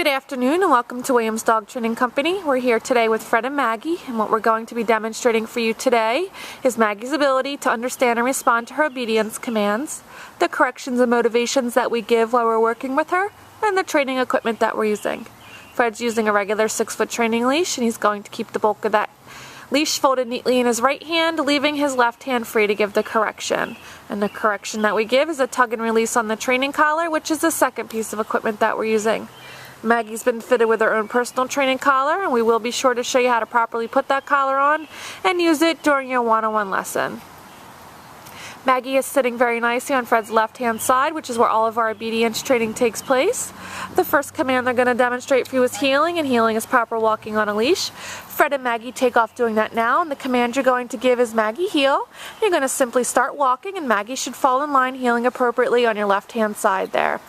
Good afternoon and welcome to Williams Dog Training Company. We're here today with Fred and Maggie, and what we're going to be demonstrating for you today is Maggie's ability to understand and respond to her obedience commands, the corrections and motivations that we give while we're working with her, and the training equipment that we're using. Fred's using a regular 6-foot training leash, and he's going to keep the bulk of that leash folded neatly in his right hand, leaving his left hand free to give the correction. And the correction that we give is a tug and release on the training collar, which is the second piece of equipment that we're using. Maggie's been fitted with her own personal training collar, and we will be sure to show you how to properly put that collar on and use it during your one-on-one lesson. Maggie is sitting very nicely on Fred's left-hand side, which is where all of our obedience training takes place. The first command they're going to demonstrate for you is heeling, and heeling is proper walking on a leash. Fred and Maggie take off doing that now, and the command you're going to give is Maggie heel. You're going to simply start walking, and Maggie should fall in line, heeling appropriately on your left-hand side there.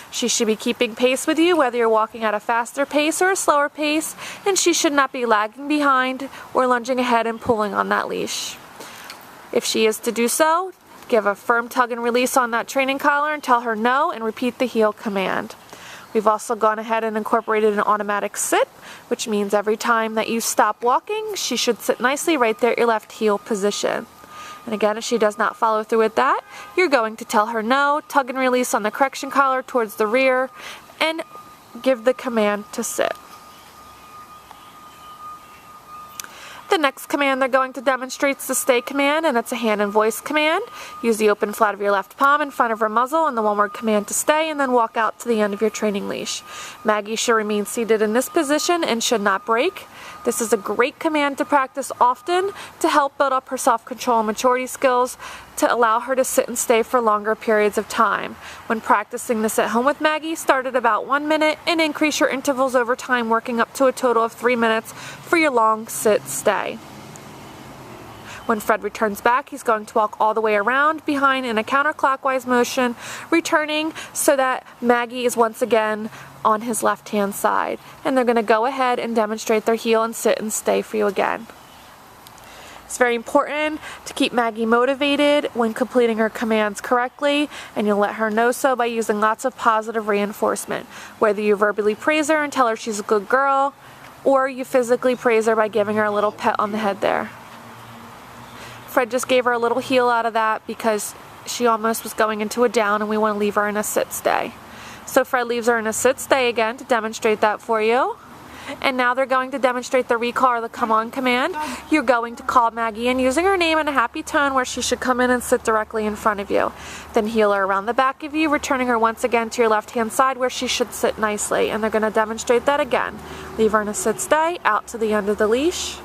She should be keeping pace with you, whether you're walking at a faster pace or a slower pace, and she should not be lagging behind or lunging ahead and pulling on that leash. If she is to do so, give a firm tug and release on that training collar and tell her no, and repeat the heel command. We've also gone ahead and incorporated an automatic sit, which means every time that you stop walking, she should sit nicely right there at your left heel position. And again, if she does not follow through with that, you're going to tell her no, tug and release on the correction collar towards the rear, and give the command to sit. The next command they're going to demonstrate is the stay command, and it's a hand and voice command. Use the open flat of your left palm in front of her muzzle and the one-word command to stay, and then walk out to the end of your training leash. Maggie should remain seated in this position and should not break. This is a great command to practice often to help build up her self-control and maturity skills to allow her to sit and stay for longer periods of time. When practicing this at home with Maggie, start at about 1 minute and increase your intervals over time, working up to a total of 3 minutes for your long sit-stay. When Fred returns back, he's going to walk all the way around behind in a counterclockwise motion, returning so that Maggie is once again on his left-hand side. And they're going to go ahead and demonstrate their heel and sit and stay for you again. It's very important to keep Maggie motivated when completing her commands correctly, and you'll let her know so by using lots of positive reinforcement. Whether you verbally praise her and tell her she's a good girl, or you physically praise her by giving her a little pet on the head there. Fred just gave her a little heel out of that because she almost was going into a down, and we want to leave her in a sit-stay. So Fred leaves her in a sit-stay again to demonstrate that for you. And now they're going to demonstrate the recall or the come on command. You're going to call Maggie in using her name in a happy tone where she should come in and sit directly in front of you. Then heel her around the back of you, returning her once again to your left-hand side where she should sit nicely. And they're going to demonstrate that again. Leave her in a sit-stay, out to the end of the leash.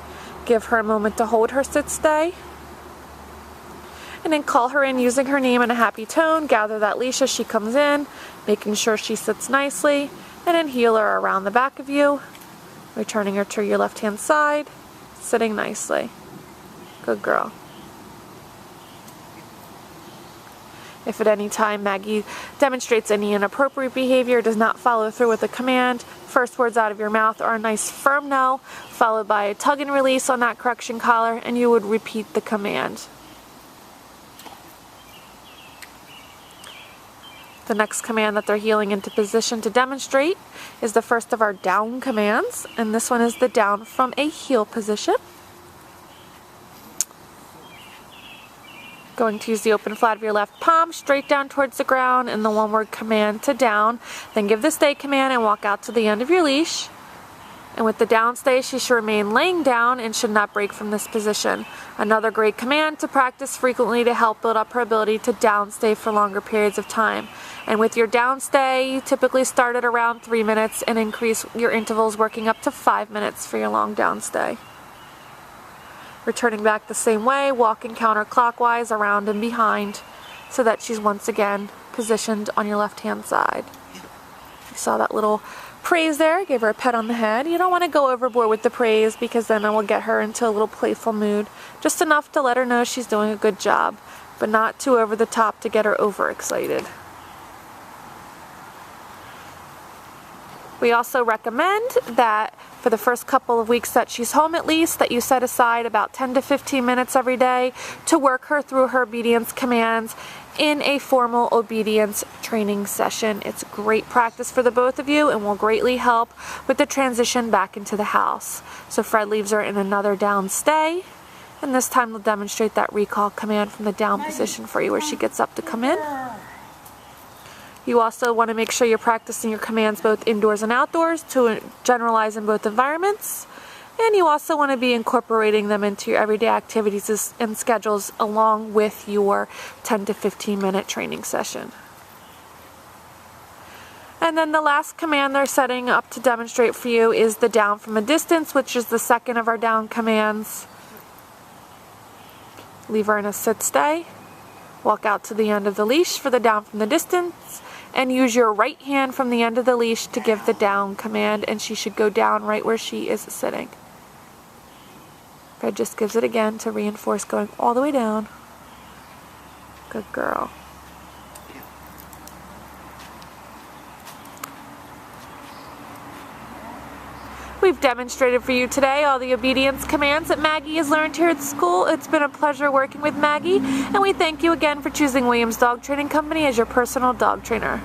Give her a moment to hold her sit-stay. And then call her in using her name in a happy tone, gather that leash as she comes in, making sure she sits nicely, and then heel her around the back of you, returning her to your left-hand side, sitting nicely. Good girl. If at any time Maggie demonstrates any inappropriate behavior, does not follow through with the command, first words out of your mouth are a nice firm no, followed by a tug and release on that correction collar, and you would repeat the command. The next command that they're heeling into position to demonstrate is the first of our down commands, and this one is the down from a heel position. Going to use the open flat of your left palm straight down towards the ground and the one-word command to down. Then give the stay command and walk out to the end of your leash. And with the down stay, she should remain laying down and should not break from this position. Another great command to practice frequently to help build up her ability to down stay for longer periods of time. And with your down stay, you typically start at around 3 minutes and increase your intervals, working up to 5 minutes for your long down stay. Returning back the same way, walking counterclockwise around and behind so that she's once again positioned on your left-hand side. You saw that little praise there, gave her a pet on the head. You don't want to go overboard with the praise because then it will get her into a little playful mood. Just enough to let her know she's doing a good job, but not too over the top to get her overexcited. We also recommend that for the first couple of weeks that she's home at least, that you set aside about 10 to 15 minutes every day to work her through her obedience commands in a formal obedience training session. It's great practice for the both of you and will greatly help with the transition back into the house. So Fred leaves her in another down stay, and this time we'll demonstrate that recall command from the down position for you where she gets up to come in. You also want to make sure you're practicing your commands both indoors and outdoors to generalize in both environments. And you also want to be incorporating them into your everyday activities and schedules along with your 10 to 15 minute training session. And then the last command they're setting up to demonstrate for you is the down from a distance, which is the second of our down commands. Leave her in a sit stay. Walk out to the end of the leash for the down from the distance, and use your right hand from the end of the leash to give the down command, and she should go down right where she is sitting. Fred just gives it again to reinforce going all the way down. Good girl. We've demonstrated for you today all the obedience commands that Maggie has learned here at school. It's been a pleasure working with Maggie, and we thank you again for choosing Williams Dog Training Company as your personal dog trainer.